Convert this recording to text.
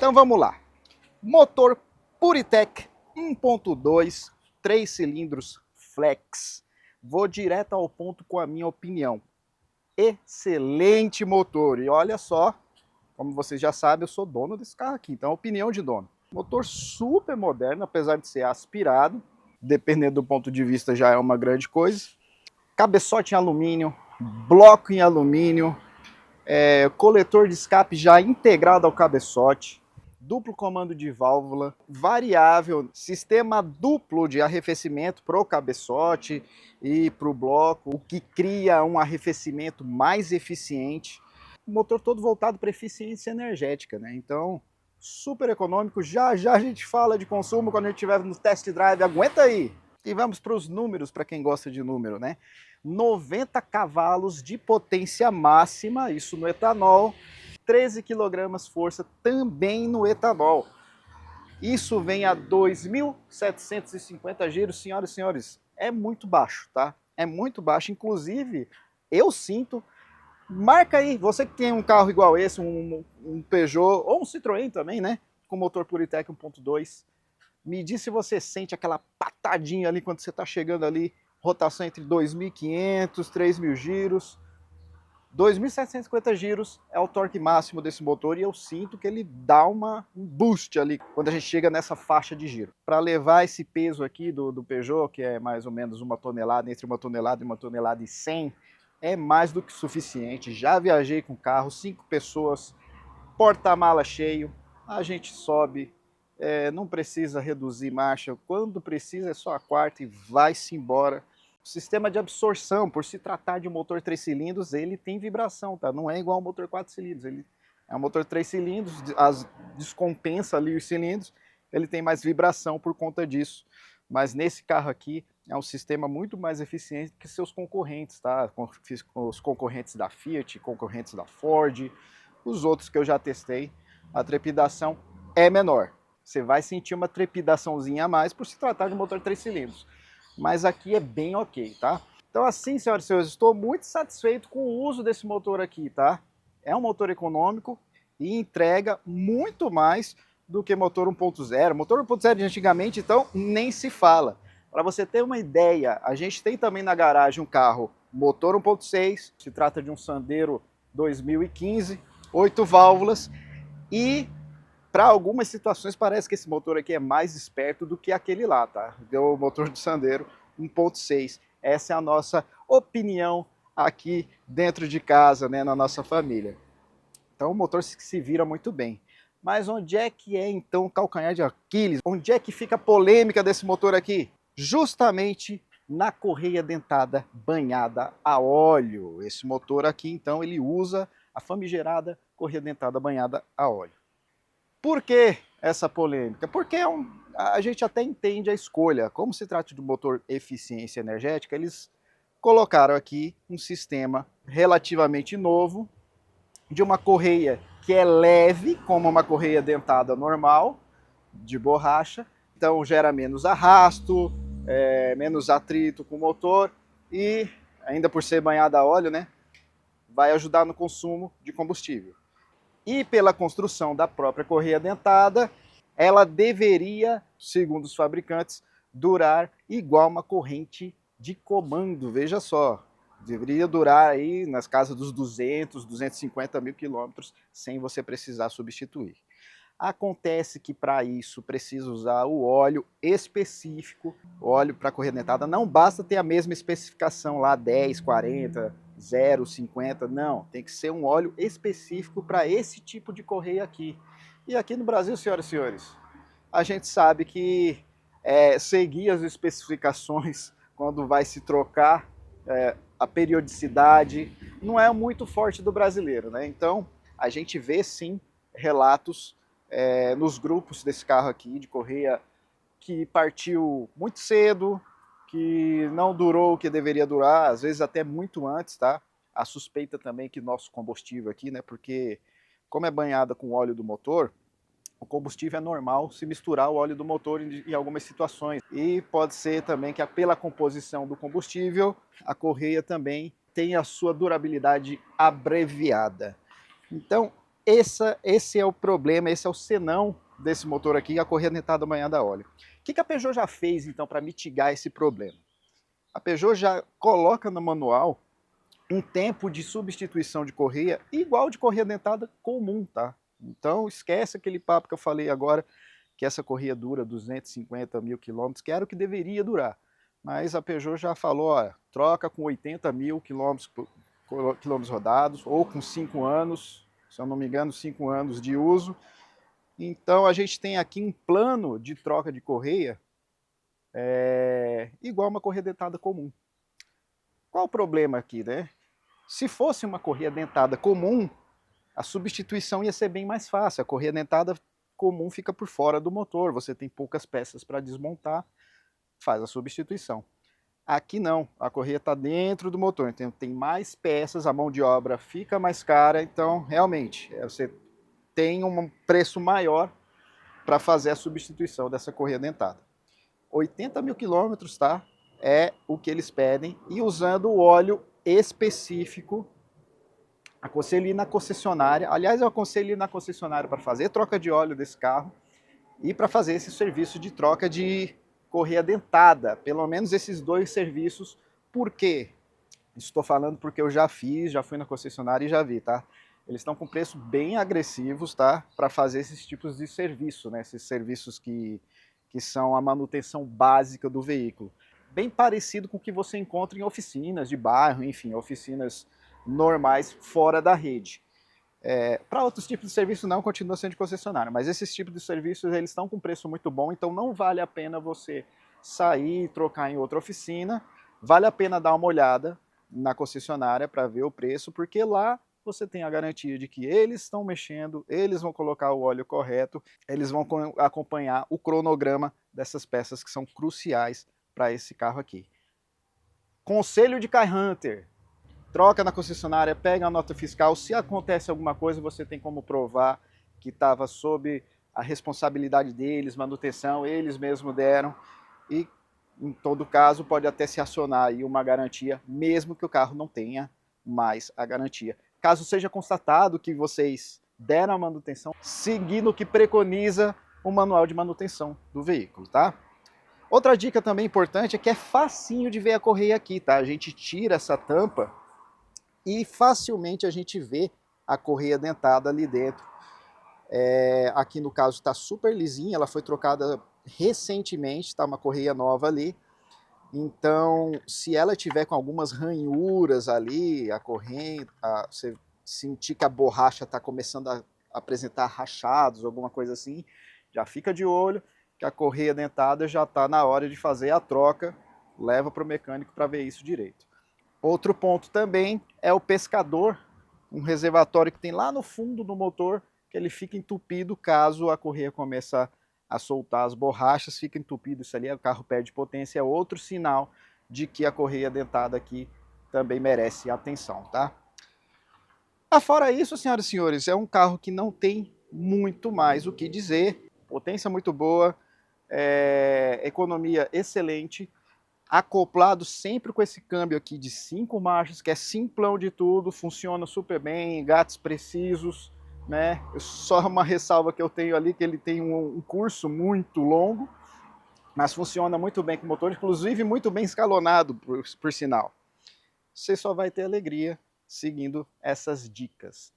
Então vamos lá. Motor Puritec 1.2, 3 cilindros flex. Vou direto ao ponto com a minha opinião. Excelente motor. E olha só, como vocês já sabem, eu sou dono desse carro aqui, então opinião de dono. Motor super moderno, apesar de ser aspirado. Dependendo do ponto de vista já é uma grande coisa. Cabeçote em alumínio, bloco em alumínio, coletor de escape já integrado ao cabeçote, duplo comando de válvula, variável, sistema duplo de arrefecimento para o cabeçote e para o bloco, o que cria um arrefecimento mais eficiente. O motor todo voltado para eficiência energética, né? Então, super econômico. Já já a gente fala de consumo quando a gente estiver no test drive. Aguenta aí! E vamos para os números, para quem gosta de número, né? 90 cavalos de potência máxima, isso no etanol, 13 kg força também no etanol. Isso vem a 2.750 giros, senhoras e senhores, é muito baixo, tá? É muito baixo, inclusive eu sinto, marca aí, você que tem um carro igual esse, um Peugeot ou um Citroën também, né? Com motor Puritec 1.2, me diz se você sente aquela patadinha ali quando você está chegando ali, rotação entre 2.500, 3.000 giros. 2.750 giros é o torque máximo desse motor e eu sinto que ele dá um boost ali quando a gente chega nessa faixa de giro. Para levar esse peso aqui do Peugeot, que é mais ou menos 1 tonelada, entre 1 tonelada e 1 tonelada e 100, é mais do que suficiente. Já viajei com carro, 5 pessoas, porta-mala cheio, a gente sobe. Não precisa reduzir marcha, quando precisa é só a quarta e vai-se embora. O sistema de absorção, por se tratar de um motor 3 cilindros, ele tem vibração, tá? Não é igual ao motor 4 cilindros, ele é um motor 3 cilindros, descompensa ali os cilindros, ele tem mais vibração por conta disso. Mas nesse carro aqui é um sistema muito mais eficiente que seus concorrentes, tá? Os concorrentes da Fiat, concorrentes da Ford, os outros que eu já testei, a trepidação é menor. Você vai sentir uma trepidaçãozinha a mais por se tratar de um motor 3 cilindros. Mas aqui é bem ok, tá? Então assim, senhoras e senhores, estou muito satisfeito com o uso desse motor aqui, tá? É um motor econômico e entrega muito mais do que motor 1.0. Motor 1.0 de antigamente, então, nem se fala. Para você ter uma ideia, a gente tem também na garagem um carro motor 1.6, se trata de um Sandero 2015, 8 válvulas e para algumas situações parece que esse motor aqui é mais esperto do que aquele lá, tá? Deu o motor do Sandero 1.6. Essa é a nossa opinião aqui dentro de casa, né, na nossa família. Então o motor se vira muito bem. Mas onde é que é então o calcanhar de Aquiles? Onde é que fica a polêmica desse motor aqui? Justamente na correia dentada banhada a óleo. Esse motor aqui, então, ele usa a famigerada correia dentada banhada a óleo. Por que essa polêmica? Porque a gente até entende a escolha. Como se trata de um motor eficiência energética, eles colocaram aqui um sistema relativamente novo, de uma correia que é leve, como uma correia dentada normal, de borracha, então gera menos arrasto, menos atrito com o motor e, ainda por ser banhada a óleo, né, vai ajudar no consumo de combustível. E pela construção da própria correia dentada, ela deveria, segundo os fabricantes, durar igual uma corrente de comando, veja só. Deveria durar aí nas casas dos 200, 250 mil quilômetros sem você precisar substituir. Acontece que para isso precisa usar o óleo específico, o óleo para correia dentada. Não basta ter a mesma especificação lá, 10, 40, 0, 50, não. Tem que ser um óleo específico para esse tipo de correia aqui. E aqui no Brasil, senhoras e senhores, a gente sabe que seguir as especificações quando vai se trocar, a periodicidade, não é muito forte do brasileiro, né? Então, a gente vê sim relatos nos grupos desse carro aqui, de correia, que partiu muito cedo, que não durou o que deveria durar, às vezes até muito antes, tá? A suspeita também que nosso combustível aqui, né? Porque como é banhada com óleo do motor, o combustível é normal se misturar o óleo do motor em algumas situações. E pode ser também que pela composição do combustível, a correia também tem a sua durabilidade abreviada. Então, esse é o problema, esse é o senão desse motor aqui, a correia dentada banhada a óleo. O que a Peugeot já fez, então, para mitigar esse problema? A Peugeot já coloca no manual um tempo de substituição de correia igual de correia dentada comum, tá? Então esquece aquele papo que eu falei agora, que essa correia dura 250 mil quilômetros, que era o que deveria durar. Mas a Peugeot já falou, ó, troca com 80 mil quilômetros rodados, ou com 5 anos, se eu não me engano, 5 anos de uso. Então a gente tem aqui um plano de troca de correia igual uma correia dentada comum. Qual o problema aqui, né? Se fosse uma correia dentada comum, a substituição ia ser bem mais fácil. A correia dentada comum fica por fora do motor, você tem poucas peças para desmontar, faz a substituição. Aqui não, a correia está dentro do motor, então tem mais peças, a mão de obra fica mais cara, então realmente você tem um preço maior para fazer a substituição dessa correia dentada. 80 mil quilômetros, tá? É o que eles pedem, e usando o óleo específico. Aconselho ir na concessionária, aliás eu aconselho ir na concessionária para fazer troca de óleo desse carro e para fazer esse serviço de troca de correia dentada, pelo menos esses dois serviços. Por quê? Estou falando porque eu já fiz, já fui na concessionária e já vi, tá? Eles estão com preços bem agressivos, tá? Para fazer esses tipos de serviço, né? Esses serviços que são a manutenção básica do veículo. Bem parecido com o que você encontra em oficinas de bairro, enfim, oficinas normais fora da rede. Para outros tipos de serviço não, continua sendo de concessionária, mas esses tipos de serviços eles estão com preço muito bom, então não vale a pena você sair e trocar em outra oficina, vale a pena dar uma olhada na concessionária para ver o preço, porque lá você tem a garantia de que eles estão mexendo, eles vão colocar o óleo correto, eles vão acompanhar o cronograma dessas peças que são cruciais para esse carro aqui. Conselho de Car Hunter: troca na concessionária, pega a nota fiscal, se acontece alguma coisa você tem como provar que estava sob a responsabilidade deles, manutenção, eles mesmos deram, e em todo caso pode até se acionar aí uma garantia, mesmo que o carro não tenha mais a garantia. Caso seja constatado que vocês deram a manutenção, seguindo o que preconiza o manual de manutenção do veículo, tá? Outra dica também importante é que é facinho de ver a correia aqui, tá? A gente tira essa tampa e facilmente a gente vê a correia dentada ali dentro. Aqui no caso está super lisinha, ela foi trocada recentemente, está uma correia nova ali. Então, se ela tiver com algumas ranhuras ali, a corrente, você sentir que a borracha está começando a apresentar rachados, alguma coisa assim, já fica de olho que a correia dentada já está na hora de fazer a troca, leva para o mecânico para ver isso direito. Outro ponto também é o pescador, um reservatório que tem lá no fundo do motor, que ele fica entupido caso a correia comece a soltar as borrachas, fica entupido isso ali, o carro perde potência, é outro sinal de que a correia dentada aqui também merece atenção, tá? Fora isso, senhoras e senhores, é um carro que não tem muito mais o que dizer, potência muito boa, economia excelente, acoplado sempre com esse câmbio aqui de 5 marchas, que é simplão de tudo, funciona super bem, engates precisos, né? Só uma ressalva que eu tenho ali, que ele tem um curso muito longo, mas funciona muito bem com o motor, inclusive muito bem escalonado, por sinal. Você só vai ter alegria seguindo essas dicas.